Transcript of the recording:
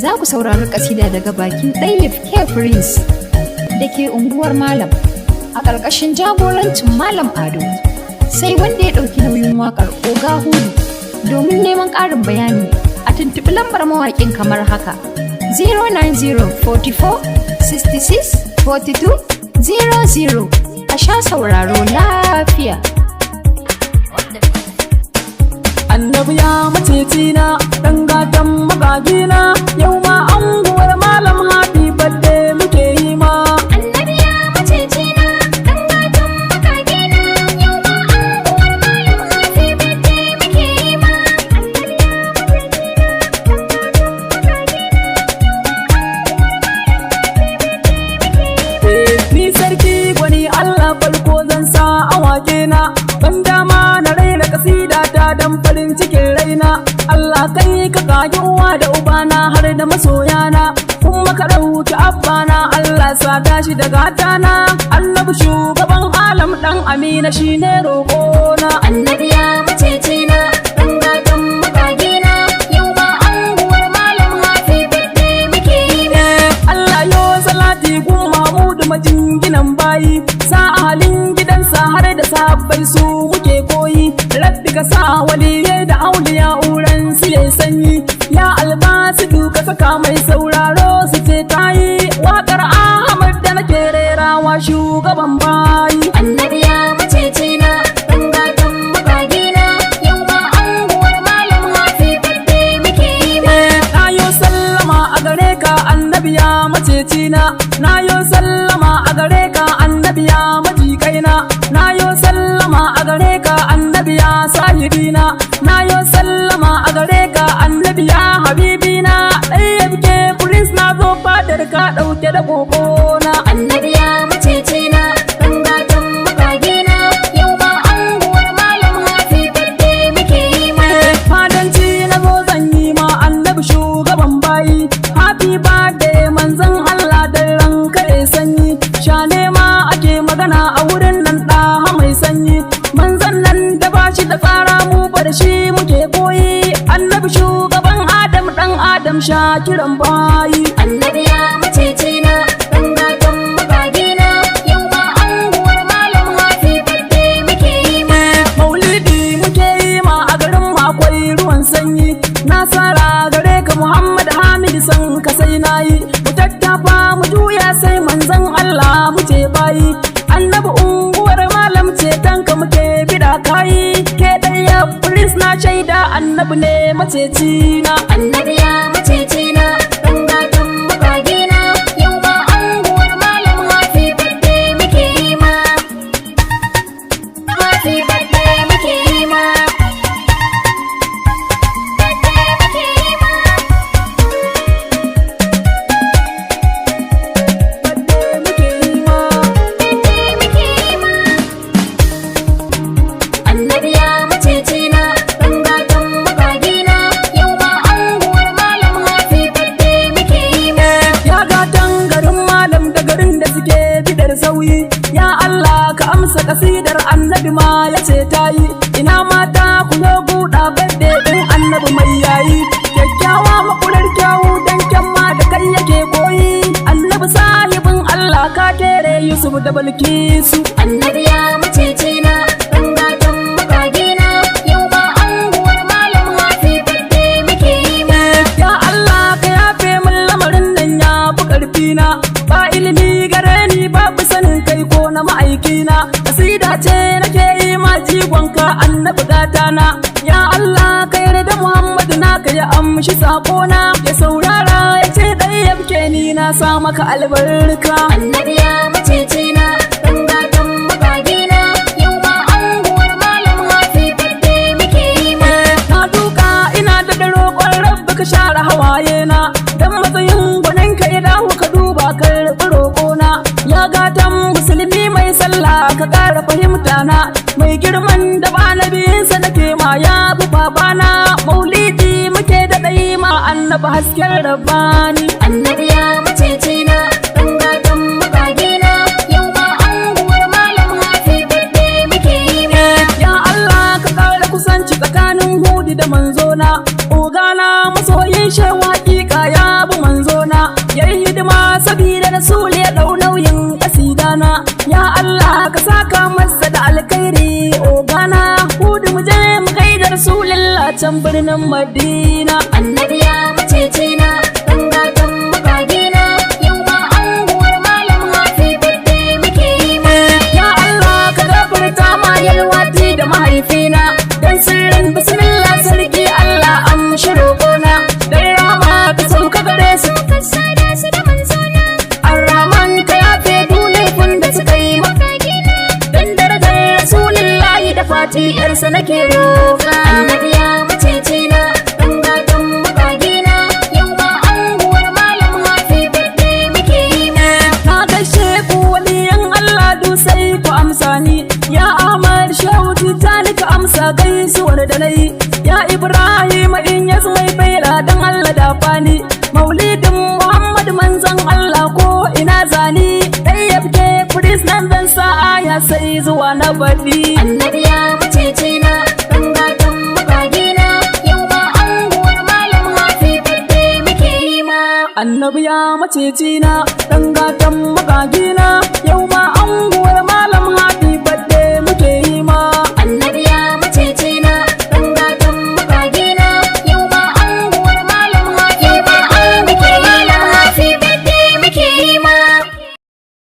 za ku saurari kasida daga bakin Ɗayyib K Prince da ke unguwar Malam a ƙarƙashin jagorancin Malam Ado. Sai wanda ya ɗauki nauyin waƙar Oga Hudu. Domin neman ƙarin bayani a tuntuɓi lambar mawaƙin kamar haka 09044 66 42 00. A sha sauraro lafiya. Annabi ya macecina ɗan gatan magagina, yau ma anguwar Malam happy birthday muke yi ma. Annabi ya macecina ɗan gatan magagina, yau ma anguwar Malam happy birthday muke yi ma. Ni sarki gwani Allah farko zan sa awake na, ban dama na raira kasida ta dan farin cikin raina. Allah kai ka kage uwa da ubana har da masoyana, kuma ka ɗauki abbana Allah sa tashi da gatana. Annabi shugaban alam ɗan Amina shine roƙona. Annabi ya macecina ɗan gatan magagina, yau ma anguwar Malam happy birthday muke yi ma. Allah yo salati gun Mahmudu majinginan bayi, sa halin gidansa har da sabbai su muke koyi. Rabbi ka sa waliyai da auliya uran su yayi sanyi, ya albasu duka saka mai sauraro su ce tayi. Waƙar Ahmad da nake rerawa shugaban bayi. Annabi ya macecina ɗan gatan magagina, yau ma anguwar Malam happy birthday muke yi ma. Na yo sallama a gare ka annabi ya macecina, na yo sallama a gare ka annabi ya majikaina, na yo sallama a gare ka annabi ya sahibina, na yo sallama a gare ka annabi ya habibina. Ɗayyib K Prince na zo fadar ka ɗauke da kokona. Annabi ya macecina ɗan gatan magagina, yau ma anguwar Malam happy birthday muke yi ma. Fadanci na zo zan yi ma annabi shugaban bayi, happy birthday manzon Allah da ranka ya sanyi. Shane ma ake magana a wurin nan ɗaha mai sanyi, manzon nan da bashi da tsara mu bar shi muke koyi. Annabi shugaban Adam ɗan Adam shakiran bayi. Annabi ya macecina ɗan gatan magagina, yau ma anguwar Malam happy birthday muke yi ma. Maulidi muke yi ma a garin akwai ruwan sanyi, nasara gare ka Muhammad Hamid san ka sai nayi. Mu tattafa mu juya sai manzon Allah mu ce bayi, annabi unguwar Malam ce tanka muke bida kayi. Ke Ɗayyib Prince na shaida annabi ne macecina. Annabi ya macecina ɗan gatan magagina, yau ma anguwar Malam happy birthday muke yi ma. Happy birthday muke yi ma. Birthday muke yi ma. Birthday muke yi ma. Birthday muke yi ma. Annabi ya macecina ɗan gatan magagina, yau ma anguwar Malam happy birthday muke yi ma. Ya gatan garin Malam da garin da suke bidar sauyi, ya Allah ka amsa kasidar annabi ma ya ce ta yi. Ina mata ku zo buɗa birthday ɗin annabi mai yayi, kyakkyawa makular kyawu dan kyamma da kai yake koyi. Annabi sahibin Allah ka kere Yusuf da Balkisu. Annabi ya macecina ɗan gatan magagina, yau ma anguwar Malam happy birthday muke yi ma. Ya Allah ka yafe min lamarin nan ya fi ƙarfina, ba ilimi gare ni babu sanin kai ko na ma'aikina. Kasida ce nake yi ma jigonka annabi gatana, ya Allah ka yarda Muhammadu naka ya amshi saƙona. Ya saurara ya ce Ɗayyib K ni na sa maka albarka. Annabi ya macecina ɗan gatan magagina, yau ma anguwar Malam happy birthday muke yi ma. Na duka ina da roƙon rabbi ka share hawaye na, dan matsayin gwanin ka idan ka duba karɓi roƙona. Ya gatan musulmi mai sallah ka ƙara fahimta na, mai girman da ba na biyinsa nake ma ya fi babana. Maulidi muke da ɗayi ma annabi hasken rabbani. Annabi ya macecina ɗan gatan magagina, yau ma anguwar Malam happy birthday muke yi ma. Ya Allah ka ƙara kusanci tsakanin Hudu da manzona, ogana masoyin shewa hakika ya bi rasul ya dau nauyin kasidana ya Allah ka saka masa da alkhairi ogana hudu mu je mu kai da rasulullah can birnin Madina. Annabi ya macece na dan gatan magagina yau ma anguwar malam hafi birthday muke yi ma. Ya Allah ka gafarta ma yalwati da mahaifina dan sirrin bismillah sarki Allah amshi roƙona dan rama ka sauka gare su Ka sada su da manzona Ar-Rahman ka yafe duk laifin da suka yi magagina. dan darajar rasulillahi da fati yarsa nake roƙa. Annabi ya macece na dan gatan magagina yau ma anguwar malam hafi birthday muke yi ma. Na gaishe ku waliyan Allah du sai ku amsa ni ya Ahmad Shehu Tijjani ka amsa gaisuwar da nayi ya Ibrahim in ya mai baira dan Allah da fani maulidin Muhammad manzon Allah ko ina zani dai yabke priest nan dan sa'a ya sai zuwa na baɗi. Annabi ya macece na dan gatan magagina yau ma anguwar malam hafi birthday muke yi ma. Annabi ya macece na dan gatan magagina yau ma anguwar